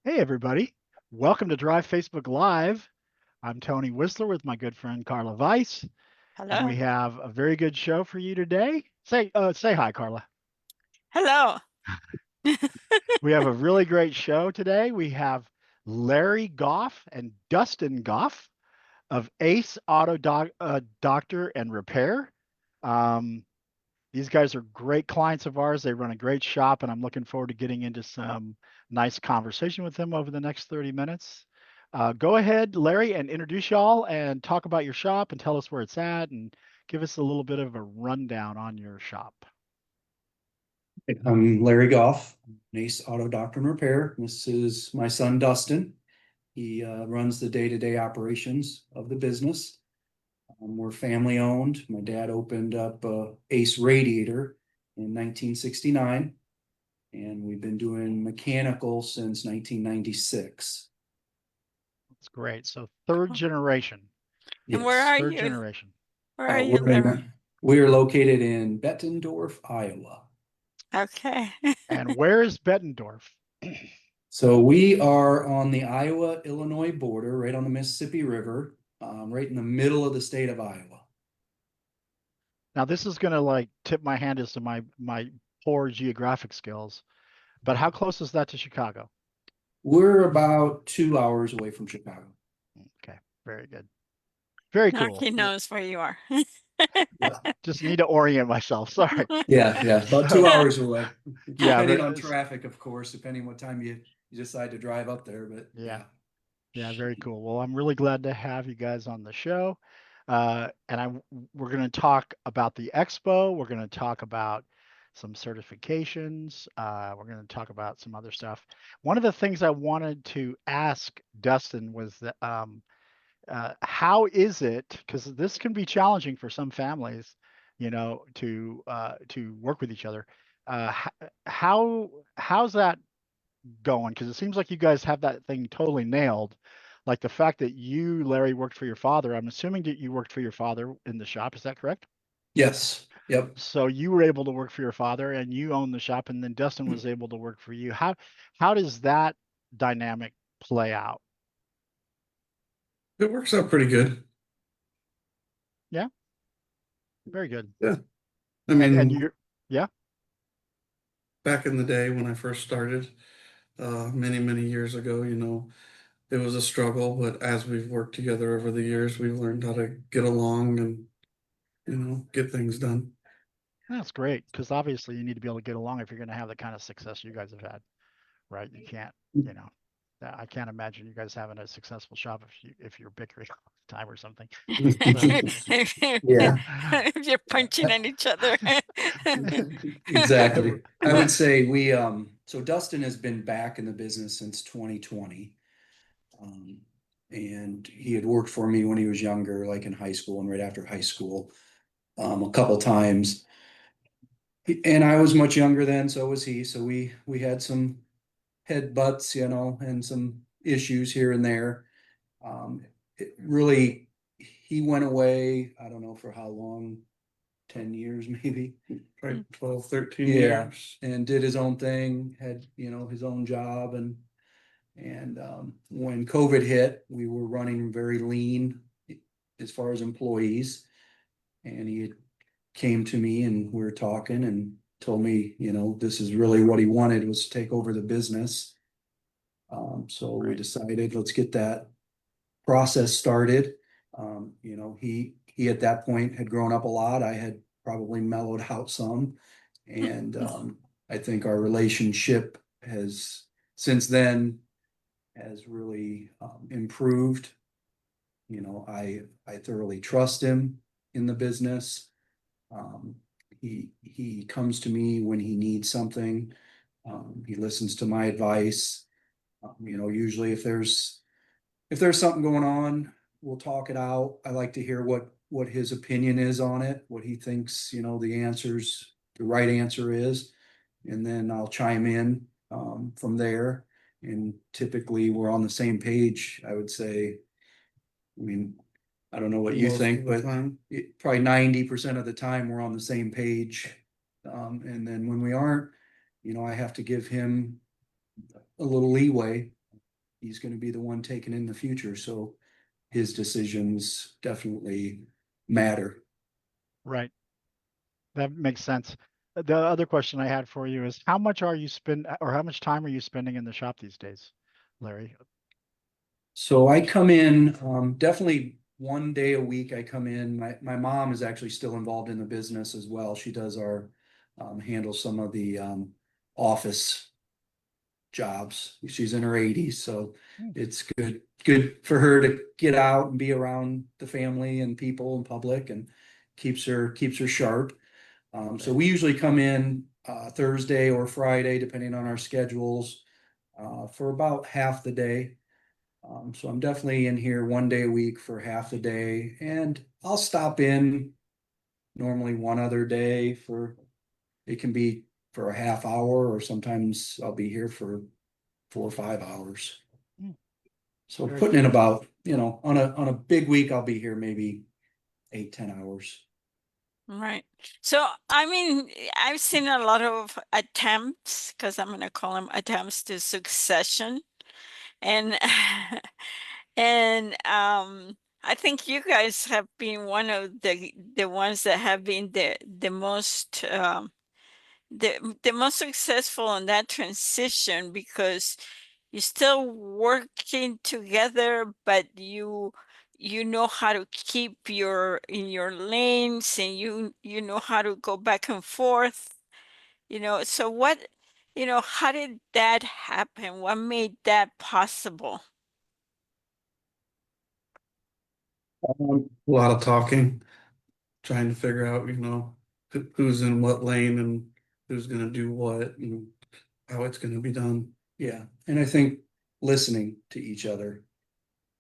Hey, everybody. Welcome to Drive Facebook Live. I'm Tony Wisler with my good friend Karla Vice, and we Hello. have a very good show for you today. Say hi, Karla. Hello. We have a really great show today. We have Larry Goff and Dustin Goff of Ace Doctor and Repair. Um, these guys are great clients of ours. They run a great shop, and I'm looking forward to getting into some nice conversation with them over the next 30 minutes. Go ahead, Larry, and introduce y'all and talk about your shop and tell us where it's at and give us a little bit of a rundown on your shop. I'm Larry Goff, Ace Auto Doctor and Repair. This is my son Dustin. He runs the day-to-day operations of the business. We're family owned. My dad opened up Ace Radiator in 1969, and we've been doing mechanical since 1996. That's great. So third Cool. generation. And where Yes, are Third you? generation. Where are you, we're Larry? we are located in Bettendorf, Iowa. Okay. And where is Bettendorf? So we are on the Iowa-Illinois border, right on the Mississippi River, right in the middle of the state of Iowa. Now this is gonna like tip my hand as to my poor geographic skills, but how close is that to Chicago? We're about 2 hours away from Chicago. Okay, very good. Very Now cool. he knows where you are. Yeah, Just need to orient myself. Sorry. yeah, about So, 2 hours away. yeah, Depending on but traffic, of course, depending what time you decide to drive up there, but yeah, yeah. yeah, very cool. Well, I'm really glad to have you guys on the show. We're going to talk about the expo. We're going to talk about some certifications. We're going to talk about some other stuff. One of the things I wanted to ask Dustin was that how is it? Because this can be challenging for some families, to work with each other. How's that going? Because it seems like you guys have that thing totally nailed. Like the fact that you, Larry, worked for your father. I'm assuming that you worked for your father in the shop. Is that correct? Yes, yep. So you were able to work for your father and you own the shop, and then Dustin was able to work for you. How does that dynamic play out? It works out pretty good. Yeah, very good. Yeah. I And mean, you're yeah. back in the day when I first started, many, many years ago, it was a struggle, but as we've worked together over the years, we've learned how to get along and, get things done. That's great because obviously you need to be able to get along if you're going to have the kind of success you guys have had, right? You can't, you know, I can't imagine you guys having a successful shop if you're bickering all the time or something. So, Yeah, If you're punching at each other. exactly. I would say so Dustin has been back in the business since 2020. Um, and he had worked for me when he was younger, like in high school and right after high school, a couple times. And I was much younger then, so was he. So we had some headbutts, and some issues here and there. It really, he went away, I don't know for how long, 10 years maybe. Right, 12, 13 Yeah, years. and did his own thing, had, his own job and when COVID hit, we were running very lean as far as employees. And he came to me and we were talking and told me, this is really what he wanted was to take over the business. So we Right. decided let's get that process started. He at that point had grown up a lot. I had probably mellowed out some, and I think our relationship has since then has really improved. I thoroughly trust him in the business. Um, he comes to me when he needs something. He listens to my advice. Usually if there's something going on, we'll talk it out. I like to hear what his opinion is on it, what he thinks, the right answer is, and then I'll chime in from there. And typically we're on the same page, I would say. I mean, I don't know what you Most think, of the but time. probably 90% of the time we're on the same page. And then when we aren't, I have to give him a little leeway. he's going to be the one taking in the future. So his decisions definitely matter. Right. That makes sense. The other question I had for you is how much are you or how much time are you spending in the shop these days, Larry? So I come in, definitely 1 day a week. I come in. My mom is actually still involved in the business as well. She does handles some of the office jobs. She's in her 80s, so Hmm. it's good for her to get out and be around the family and people and public, and keeps her sharp. So we usually come in Thursday or Friday, depending on our schedules, for about half the day. So I'm definitely in here 1 day a week for half the day, and I'll stop in normally one other day it can be for a half hour, or sometimes I'll be here for 4 or 5 hours. Hmm. So Very putting in cool. about, on a big week, I'll be here maybe 8, 10 hours. Right. So, I mean, I've seen a lot of attempts, because I'm going to call them attempts to succession. And and I think you guys have been one of the ones that have been the most the most successful in that transition, because you're still working together, but you know how to keep in your lanes, and you know how to go back and forth, so how did that happen? What made that possible? A lot of talking, trying to figure out, who's in what lane and who's gonna do what and how it's gonna be done. Yeah, and I think listening to each other,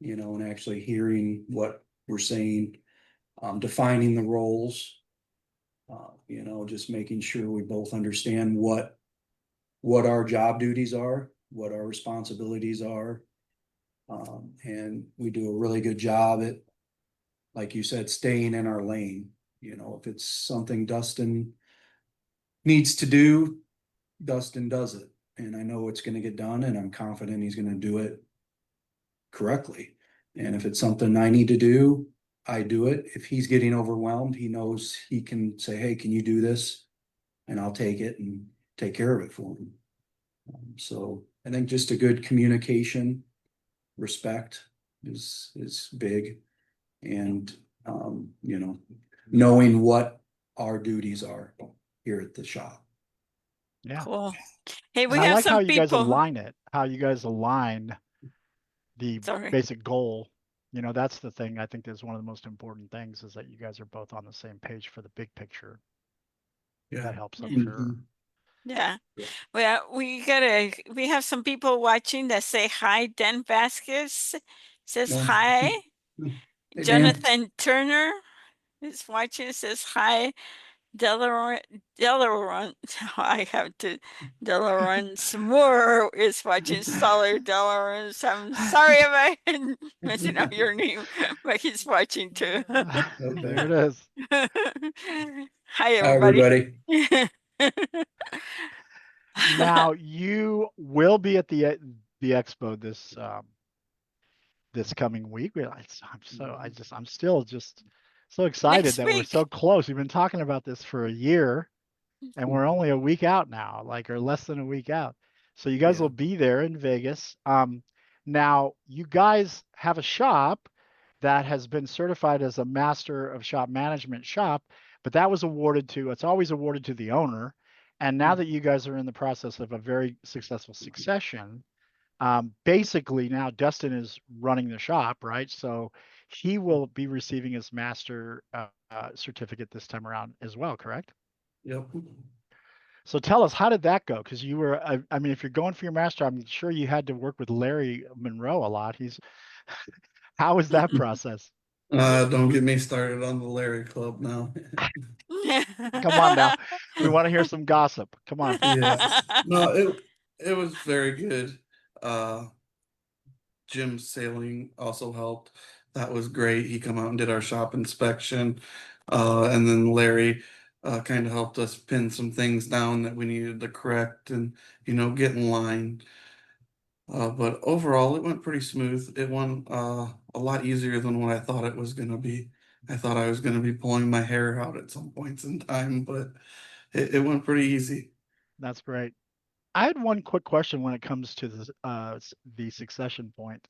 and actually hearing what we're saying, defining the roles, just making sure we both understand what our job duties are, what our responsibilities are. And we do a really good job at, like you said, staying in our lane. If it's something Dustin needs to do, Dustin does it. And I know it's going to get done, and I'm confident he's going to do it correctly. And if it's something I need to do, I do it. If he's getting overwhelmed, he knows he can say, hey, can you do this? And I'll take it and take care of it for him. So I think just a good communication, respect is big. And, knowing what our duties are here at the shop. Yeah. Cool. Hey, we And I have like how some you guys people. align the Sorry. basic goal. That's the thing I think is one of the most important things is that you guys are both on the same page for the big picture. Yeah. That helps, I'm Yeah. sure. Yeah. Yeah. Well, we have some people watching that say hi. Dan Vasquez says No. hi. Hey, Dan. Jonathan Turner is watching, says hi. Delaron, I have to, Delarance Moore is watching. Solid Delarance. I'm sorry if I'm messing up your name, but he's watching too. There it is. Hi, Hi, everybody. everybody. Now you will be at the expo this coming week. I'm still just so excited Next that we're week. so close. We've been talking about this for a year, and we're only a week out now, like, or less than a week out. So you guys Yeah. will be there in Vegas. Now you guys have a shop that has been certified as a master of shop management shop, but it's always awarded to the owner. And now that you guys are in the process of a very successful succession, basically now Dustin is running the shop, right? So he will be receiving his master certificate this time around as well, correct? Yep. So tell us, how did that go? Because I mean, if you're going for your master, I'm sure you had to work with Larry Monroe a lot. How was that process? Don't get me started on the Larry Club now. Come on now. We want to hear some gossip. Come on. Yeah. No, it was very good. Uh Jim Sailing also helped. That was great. He come out and did our shop inspection. And then Larry kind of helped us pin some things down that we needed to correct and get in line. But overall, it went pretty smooth. It went a lot easier than what I thought it was going to be. I thought I was going to be pulling my hair out at some points in time, but it went pretty easy. That's great. I had one quick question when it comes to the succession point.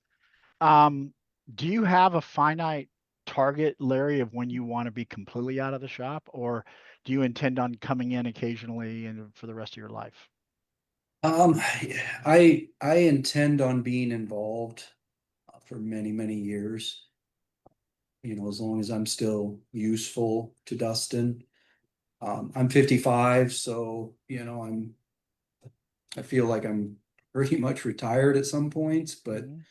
Um, do you have a finite target, Larry, of when you want to be completely out of the shop, or do you intend on coming in occasionally and for the rest of your life? Um, I intend on being involved for many, many years. As long as I'm still useful to Dustin. I'm 55, so I feel like I'm pretty much retired at some points, but Mhm.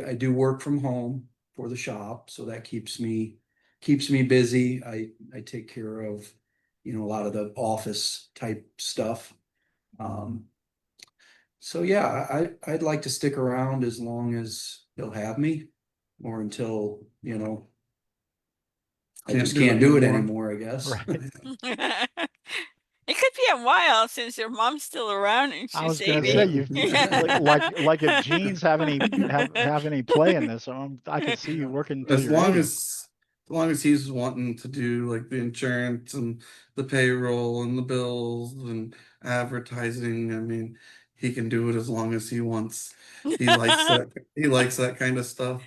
I do work from home for the shop, so that keeps me busy. I take care of, a lot of the office type stuff. Um, so yeah, I'd like to stick around as long as they'll have me, or until, I Can't just do it can't do it anymore. anymore, I guess. Right. It could be a while since your mom's still around and I she's was gonna 80. say you like if genes have any play in this, I could see you Yeah. working until As you're long 80. as he's wanting to do like the insurance and the payroll and the bills and advertising, I mean, he can do it as long as he wants. He likes that he likes that kind of stuff.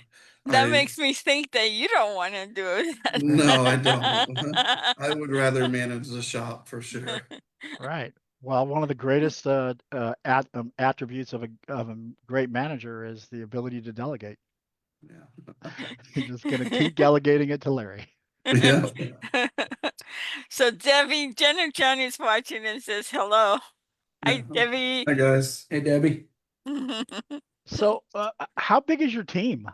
That I makes me think that you don't want to do No, I don't. it. I would rather manage the shop for sure. Right. Well, one of the greatest attributes of a great manager is the ability to delegate. Yeah. You're just gonna keep delegating it to Larry. Yeah. So Debbie, Jenna John is watching and says hello. Yeah. Hi, Debbie. Hi guys. Hey, Debbie. So, how big is your team?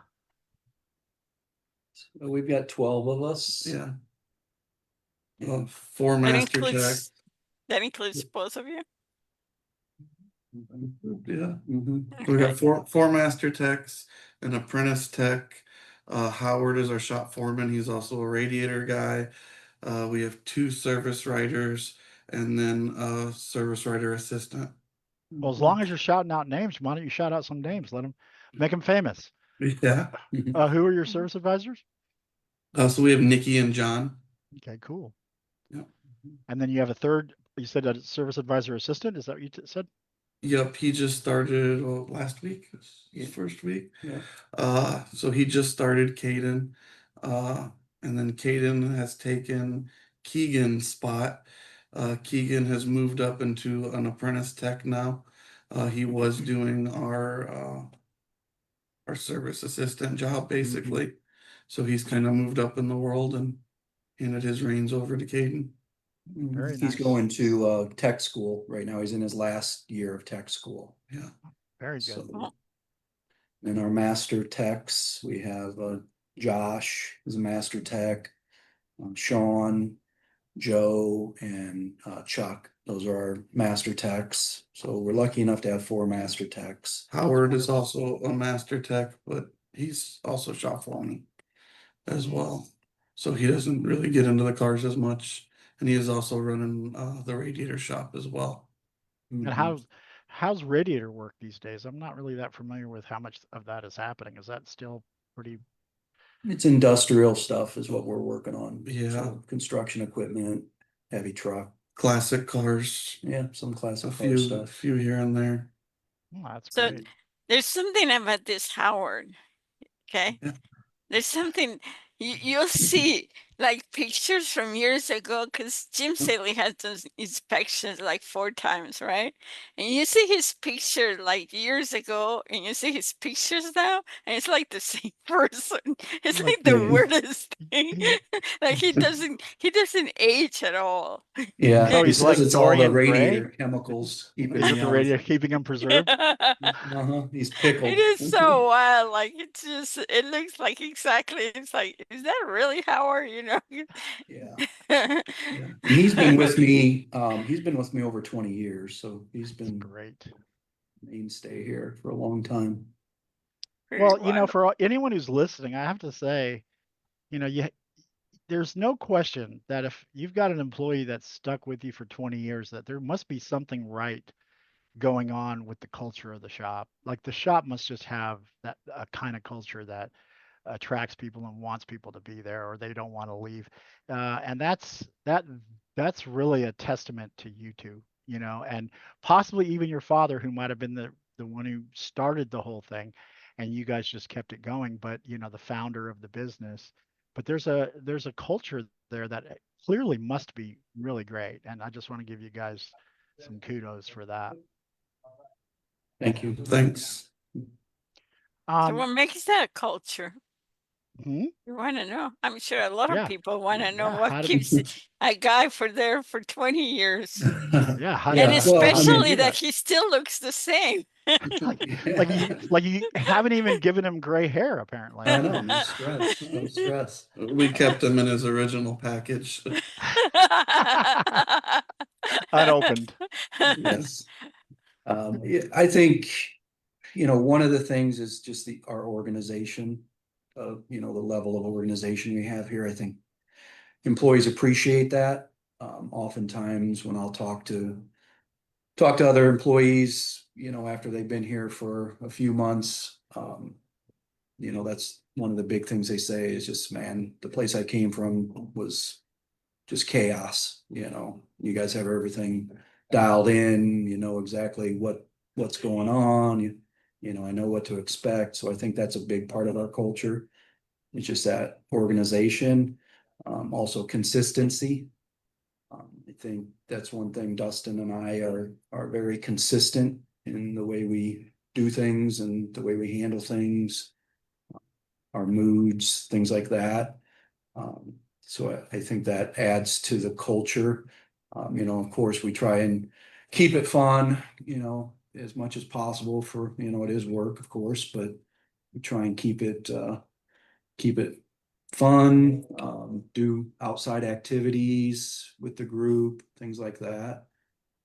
So we've got 12 of us. Yeah. Four That master tech. includes that includes both of you. Yeah. Mhm. We got four master techs, an apprentice tech. Howard is our shop foreman. He's also a radiator guy. We have two service writers and then a service writer assistant. Well, as long as you're shouting out names, why don't you shout out some names? Make them famous. Yeah. Who are your service advisors? So we have Nikki and John. Okay, cool. Yeah. And then you have a third. You said a service advisor assistant. Is that what you said? Yep, he just started last week, his first week. Yeah. So he just started Caden. Uh, and then Caden has taken Keegan's spot. Keegan has moved up into an apprentice tech now. He was doing our service assistant job basically. So he's kind of moved up in the world and handed his reins over to Caden. Very He's nice. going to tech school right now. He's in his last year of tech school. Yeah. Very good. So, in our master techs, we have Josh is a master tech, Sean, Joe, and Chuck. Those are our master techs. So we're lucky enough to have four master techs. Howard is also a master tech, but he's also shop foreman as well. So he doesn't really get into the cars as much. And he is also running the radiator shop as well. And how's radiator work these days? I'm not really that familiar with how much of that is happening. Is that still pretty? It's industrial stuff is what we're working on. Yeah. So construction equipment, heavy truck. Classic cars, Yeah, some a classic car few stuff. few here and there. Oh, that's So great. there's something about this Howard. Okay. Yeah. There's something you'll see like pictures from years ago because Jim Saley has those inspections like 4 times, right? And you see his picture like years ago and you see his pictures now, and it's like the same person. It's like the Yeah. weirdest thing. He- Like he doesn't age at all. Yeah, so he he's says like it's all the Dorian Gray. radiator chemicals keeping Is him it the young. radiator keeping him preserved? He's It pickled. is so wild. Like it's just, it looks like exactly. It's like, is that really Howard? Yeah. Yeah. Yeah. And he's been with me, over 20 years, so he's been Great. mainstay here for a long time. Pretty Well, wild. for anyone who's listening, I have to say, there's no question that if you've got an employee that's stuck with you for 20 years, that there must be something right going on with the culture of the shop. Like the shop must just have that a kind of culture that attracts people and wants people to be there, or they don't want to leave. And that's really a testament to you two, and possibly even your father, who might have been the one who started the whole thing, and you guys just kept it going. But the founder of the business. But there's a culture there that clearly must be really great, and I just want to give you guys some kudos for that. Thank you. Thanks. So Um, what makes that culture? hmm? You want to know? I'm sure a lot of Yeah, people want to know yeah. what How did keeps a guy for there for 20 years. yeah? How And did Yeah, how well, did I you especially do mean, that that? he still looks the same. like yeah, like you haven't even given him gray hair apparently. I know, no stress, no stress. We kept him in his original package. Unopened. Yes. Yeah, I think, one of the things is just our organization, the level of organization we have here. I think employees appreciate that. Oftentimes when I'll talk to other employees, after they've been here for a few months, that's one of the big things they say is just, man, the place I came from was just chaos. You guys have everything dialed in, exactly what's going on. I know what to expect. So I think that's a big part of our culture. It's just that organization, also consistency. I think that's one thing. Dustin and I are very consistent in the way we do things and the way we handle things, our moods, things like that. So I think that adds to the culture. Of course, we try and keep it fun, as much as possible for, it is work, of course, but we try and keep it fun, do outside activities with the group, things like that.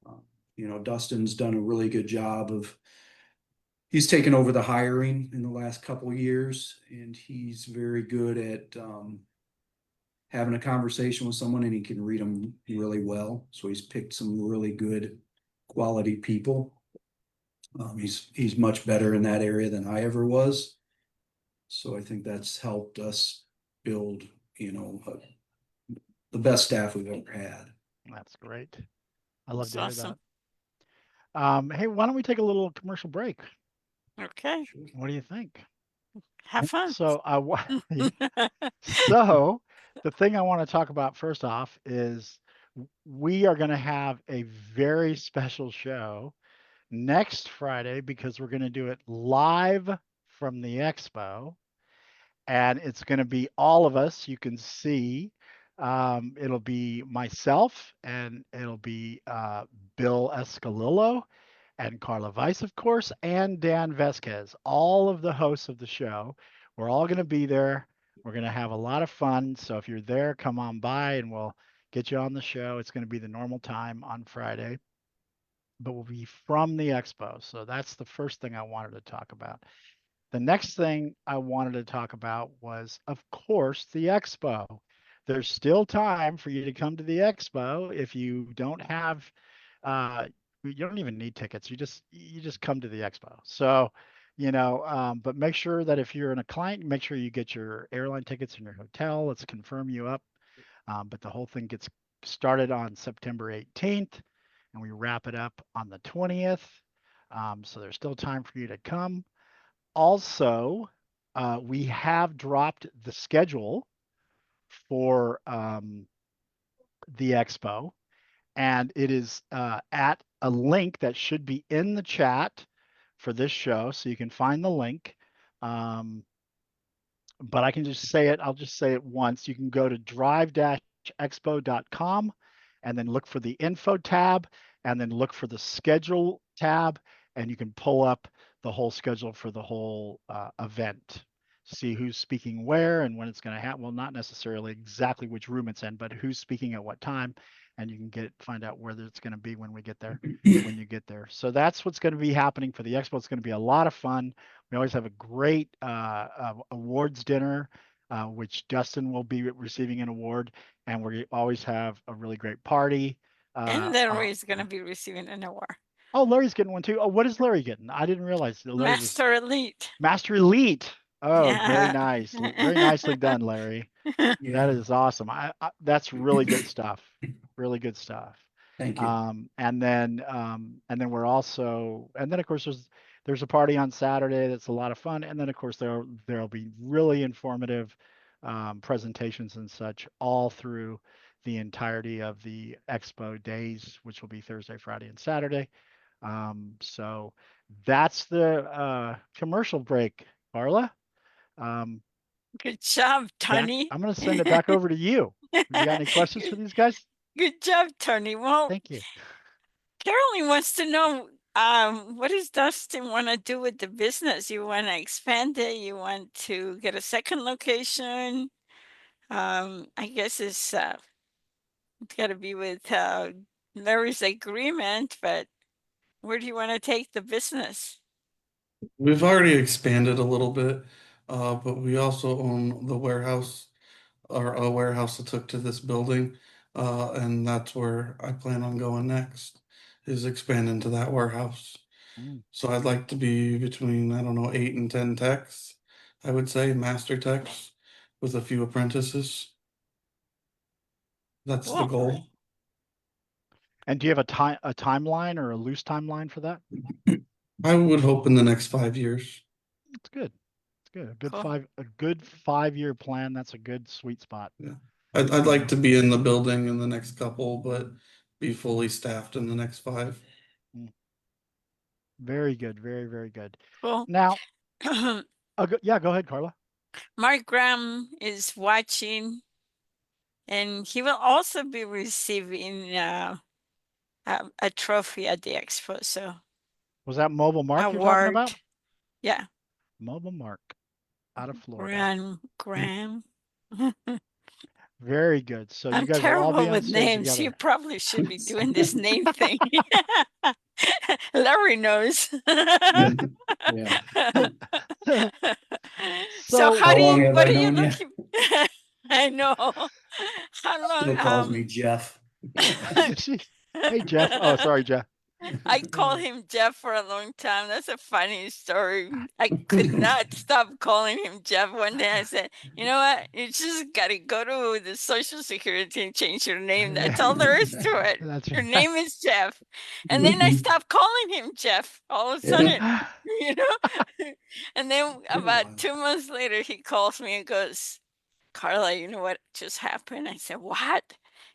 Um, Dustin's done a really good job he's taken over the hiring in the last couple of years, and he's very good at having a conversation with someone, and he can read them really well. So he's picked some really good quality people. He's much better in that area than I ever was. So I think that's helped us build, the best staff we've ever had. That's great. I love That's to hear that. awesome. Hey, why don't we take a little commercial break? Okay. What do you think? Have fun. So so the thing I want to talk about first off is we are going to have a very special show next Friday because we're going to do it live from the expo, and it's going to be all of us. You can see it'll be myself, and it'll be Bill Escalillo and Karla Vice, of course, and Dan Vesquez, all of the hosts of the show. We're all going to be there. We're going to have a lot of fun. So if you're there, come on by and we'll get you on the show. It's going to be the normal time on Friday, but we'll be from the expo. So that's the first thing I wanted to talk about. The next thing I wanted to talk about was, of course, the expo. There's still time for you to come to the expo. If you don't have, uh, you don't even need tickets. You just come to the expo. So, but make sure that if you're in a client, make sure you get your airline tickets and your hotel. Let's confirm you up. But the whole thing gets started on September 18th, and we wrap it up on the 20th. So there's still time for you to come. Also, we have dropped the schedule for the expo, and it is at a link that should be in the chat for this show, so you can find the link. Um, but I can just say it. I'll just say it once. You can go to drive-expo.com and then look for the info tab and then look for the schedule tab, and you can pull up the whole schedule for the whole event. See who's speaking where and when it's going to happen. Well, not necessarily exactly which room it's in, but who's speaking at what time, and you can find out where it's going to be when we get there, when you get there. So that's what's going to be happening for the expo. It's going to be a lot of fun. We always have a great awards dinner, which Dustin will be receiving an award, and we always have a really great party. And then Ray is going to be receiving an award. Oh, Larry's getting one too. Oh, what is Larry getting? I didn't realize that Larry was Master Elite. Master Elite. Oh, very Yeah. nice. Very nicely done, Larry. That Yeah, is awesome. That's really good stuff. Really good stuff. thank you. And then we're also, and then of course there's a party on Saturday that's a lot of fun. And then of course there'll be really informative presentations and such all through the entirety of the expo days, which will be Thursday, Friday, and Saturday. So that's the commercial break, Carla. Um, Good job, back, Tony. I'm going to send it back over to you. You got any questions for Good, these guys? good job, Tony. Well, Thank you. Carolyn wants to know, what does Dustin want to do with the business? You want to expand it? You want to get a second location? I guess it's got to be with Larry's agreement, but where do you want to take the business? We've already expanded a little bit, but we also own the warehouse or a warehouse that took to this building. And that's where I plan on going next, is expand into that warehouse. Mm. So I'd like to be between, I don't know, 8 and 10 techs, I would say, master techs with a few apprentices. That's the Cool. goal. And do you have a timeline or a loose timeline for that? I would hope in the next 5 years. It's good. It's good. Cool. A good 5-year plan. That's a good sweet spot. Yeah. I'd like to be in the building in the next couple, but be fully staffed in the next 5. Mm. Very good. Very, very good. Cool. Now, yeah, go ahead, Carla. Mark Graham is watching, and he will also be receiving a trophy at the expo. So Was that Mobile Mark you're talking award, about? yeah, Mobile Mark out of Florida. Graham. Very good. So you I'm guys will all be terrible on with stage names. You together. probably should be doing this name thing. Larry knows. Yeah. So So how How do long you, have what I are you known you? looking? I know. How Still long? calls me Jeff. Hey, Jeff. Oh, sorry, Jeff. I called him Jeff for a long time. That's a funny story. I could not stop calling him Jeff. One day I said, you know what? You just got to go to the Social Security and change your name. That's all there is to it. That's Your right. name is Jeff. And then I stopped calling him Jeff all of a Yeah. sudden, you know? And then Been a about while. 2 months later, he calls me and goes, Carla, you know what just happened? I said, what?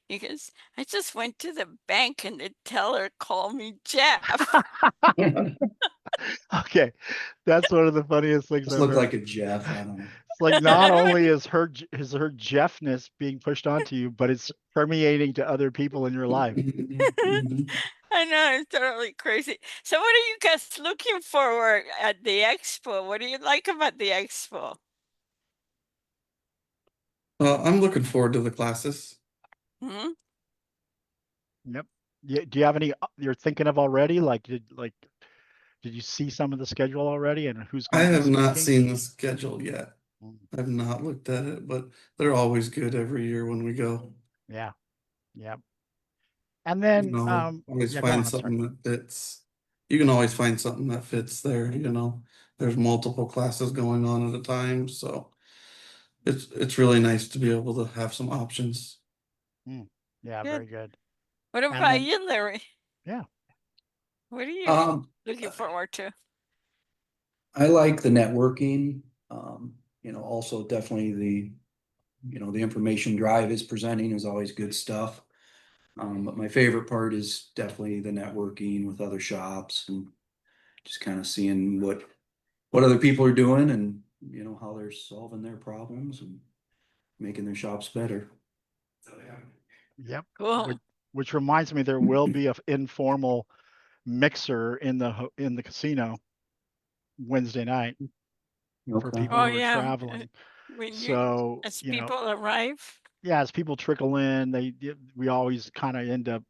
He goes, I just went to the bank and the teller called me Jeff. Okay, that's one of the funniest things Just I've look heard. like a Jeff. I don't know. It's like not only is her Jeffness being pushed onto you, but it's permeating to other people in your life. I know, it's totally crazy. So what are you guys looking forward at the expo? What do you like about the expo? I'm looking forward to the classes. Hmm? Yep. Yeah, do you have any you're thinking of already? Did you see some of the schedule already and who's I going to be have not speaking? seen the schedule yet. Mm. I've not looked at it, but they're always good every year when we go. Yeah. Yeah. And You then know, always yeah, go find on. I'm sorry. something that fits. You can always find something that fits there, you know. There's multiple classes going on at a time, so it's really nice to be able to have some options. Mm. Yeah, Good. very good. What And about then you, Larry? yeah. What are you Um, looking forward to? I like the networking. Also definitely the information Drive is presenting is always good stuff. But my favorite part is definitely the networking with other shops and just kind of seeing what other people are doing and how they're solving their problems and making their shops better. Yep. Which, Cool. which reminds me, there will be a informal mixer in the casino Wednesday night for Okay. people Oh who are yeah. traveling. When you So, as people arrive. yeah, as people trickle in, we always kind of end up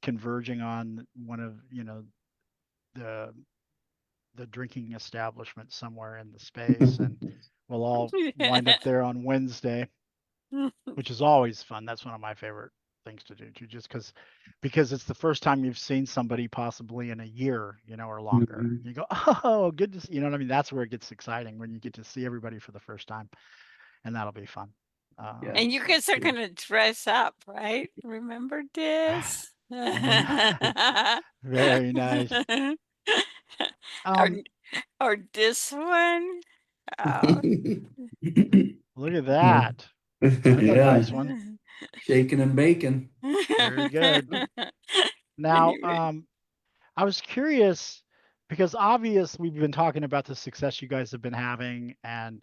converging on one of, the drinking establishment somewhere in the space, and we'll all wind up there on Wednesday, which is always fun. That's one of my favorite things to do too, just because it's the first time you've seen somebody possibly in a year, or longer. Mhm. You go, oh, goodness, you know what I mean? That's where it gets exciting, when you get to see everybody for the first time, and that'll be fun. Yeah. And you guys are gonna dress up, right? Remember this? Very nice. Or Um, or this one? Oh. Look at that. That's a Yeah, nice one. shaking and baking. Very good. Now, Anyway. I was curious because obvious we've been talking about the success you guys have been having, and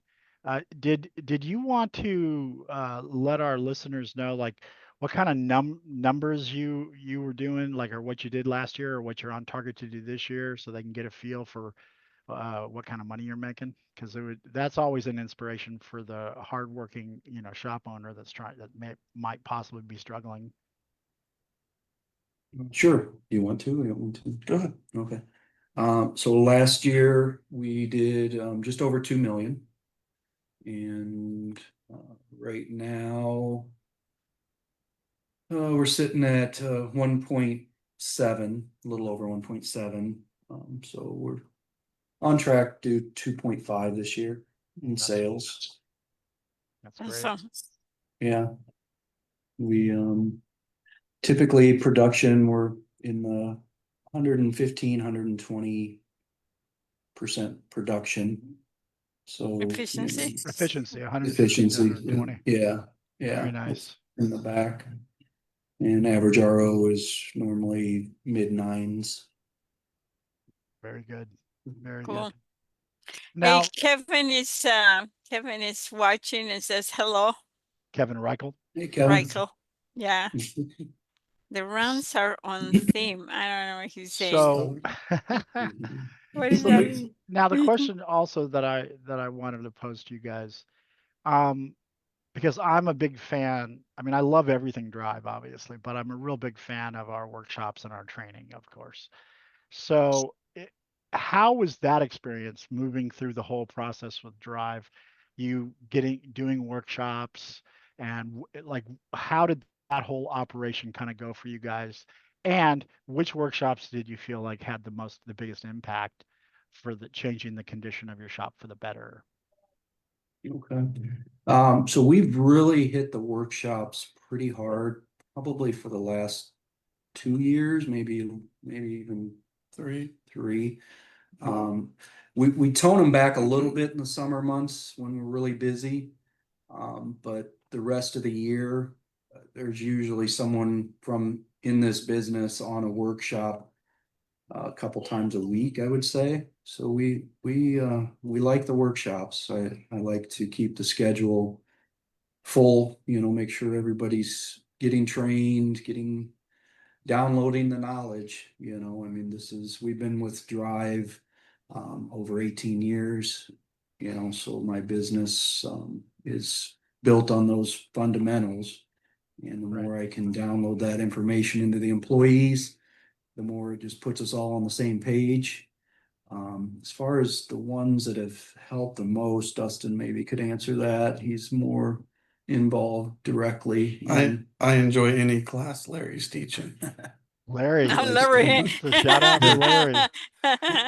did you want to let our listeners know, like, what kind of numbers you were doing, like, or what you did last year, or what you're on target to do this year, so they can get a feel for what kind of money you're making? Because that's always an inspiration for the hardworking, shop owner might possibly be struggling. Sure. You want to? You don't want to? Go ahead. Okay. So last year we did just over 2 million. And right now we're sitting at 1.7, a little over 1.7. So we're on track to do 2.5 this year in sales. That's great. Awesome. Yeah. We typically production, we're in the 115, 120% production. So Efficiency. Efficiency, 115 to efficiency, 120. yeah, yeah. Very nice. In the back. And average RO is normally mid-9s. Very good. Very Cool. good. Hey, Now, Kevin is watching and says hello, Kevin Reichel. Hey, Kevin. Reichel. Yeah, the rounds are on theme. I don't know what he's saying. So, What does so that the, mean? now the question also that I wanted to pose to you guys, um, because I'm a big fan. I mean, I love everything Drive, obviously, but I'm a real big fan of our workshops and our training, of course. So, how was that experience moving through the whole process with Drive? You doing workshops, and like, how did that whole operation kind of go for you guys? And which workshops did you feel like had the biggest impact for the changing the condition of your shop for the better? Okay. So we've really hit the workshops pretty hard, probably for the last 2 years, maybe even three. We tone them back a little bit in the summer months when we're really busy. But the rest of the year, there's usually someone from in this business on a workshop a couple times a week, I would say. So we like the workshops. I like to keep the schedule full, make sure everybody's getting trained, downloading the knowledge. I mean, we've been with Drive over 18 years, so my business is built on those fundamentals. And the more I can download that information into the employees, the more it just puts us all on the same page. As far as the ones that have helped the most, Dustin maybe could answer that. He's more involved directly. I enjoy any class Larry's teaching. Larry, Larry. so shout out to Larry.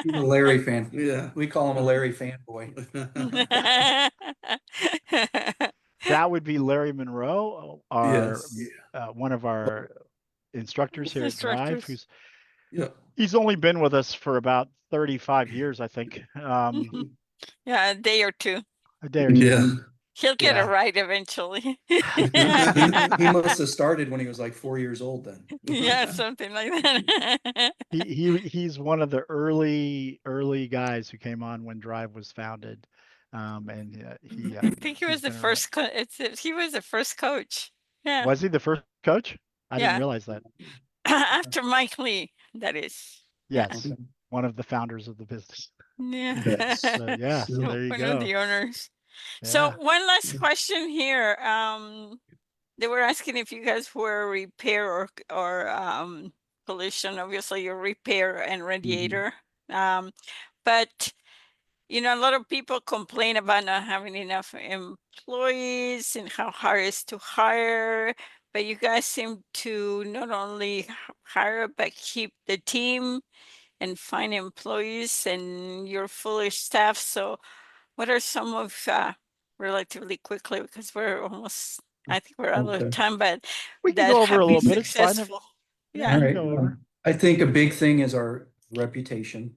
He's a Larry fan. Yeah. We call him a Larry fanboy. That would be Larry Monroe, Yes. one of our instructors here at Drive, Instructors. he's only been with us for about 35 years, I think. Yeah, a day or two. A day or two. Yeah. He'll get it Yeah. right eventually. He must have started when he was like 4 years old then. Yeah, something like that. He's one of the early guys who came on when Drive was founded. And I think he was he's the been around. first he was the first coach. Yeah. Was he the first coach? I didn't Yeah. realize that. After Mike Lee, that is. Yes, Okay. one of the founders of the business. Yeah. So yeah, so there you One go. of the owners. So Yeah. one last question here. They were asking if you guys were repair or collision. Obviously, you're repair and radiator. But a lot of people complain about not having enough employees and how hard it is to hire. but you guys seem to not only hire, but keep the team and find employees, and you're fully staffed. So what are some of, relatively quickly, because we're almost, I think we're out of Okay. time, but We can that go over have a been little bit. It's fine. successful? Yeah, Yeah. All we can right. go over. I think a big thing is our reputation.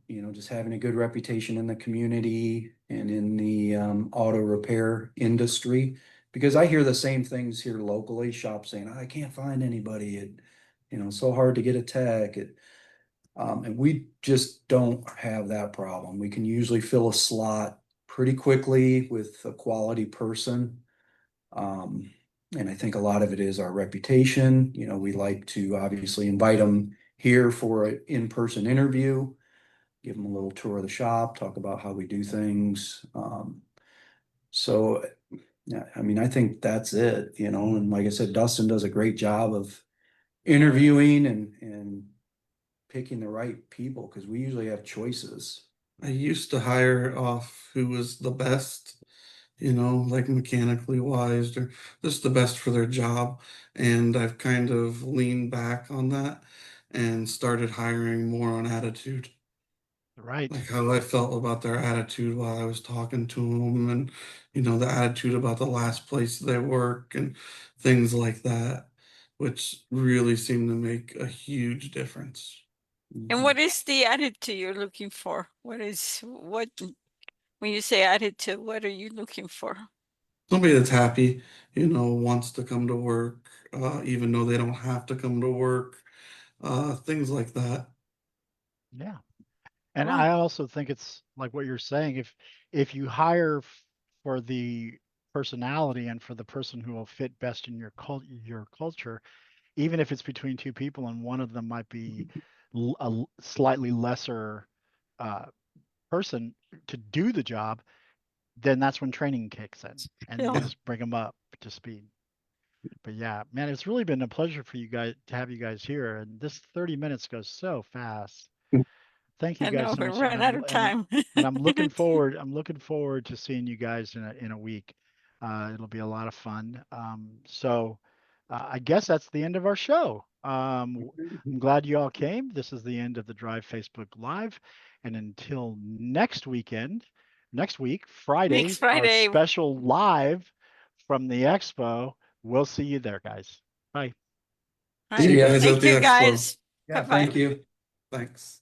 You know, just having a good reputation in the community and in the auto repair industry. Because I hear the same things here locally, shops saying, I can't find anybody. You know, so hard to get a tech. And we just don't have that problem. We can usually fill a slot pretty quickly with a quality person. And I think a lot of it is our reputation. You know, we like to obviously invite them here for an in-person interview, give them a little tour of the shop, talk about how we do things. So, yeah, I mean, I think that's it, you know, and like I said, Dustin does a great job of interviewing and picking the right people because we usually have choices. I used to hire off who was the best, you know, like mechanically wise or just the best for their job. And I've kind of leaned back on that and started hiring more on attitude, Right. like how I felt about their attitude while I was talking to them, and, you know, the attitude about the last place they work and things like that, which really seemed to make a huge difference. And what is the attitude you're looking for? What when you say attitude, what are you looking for? Somebody that's happy, you know, wants to come to work, even though they don't have to come to work, things like that. Yeah. And Well, I also think it's like what you're saying, if you hire for the personality and for the person who will fit best in your culture, even if it's between two people and one of them might be slightly lesser uh, person to do the job, then that's when training kicks in and you yeah. Yeah. just bring them up to speed. But yeah, man, it's really been a pleasure for you guys to have you guys here. And this 30 minutes goes so fast. Thank you I guys know so we much. ran out of time. And I'm looking forward. I'm looking forward to seeing you guys in a week. It'll be a lot of fun. I guess that's the end of our show. I'm glad you all came. This is the end of the Drive Facebook Live. And until next week, Next Friday, our Friday. All special live from the expo. We'll see you there, guys. Bye. See right. See you you guys. guys at Thank the you expo. guys. Bye Yeah, bye. thank you. Thanks.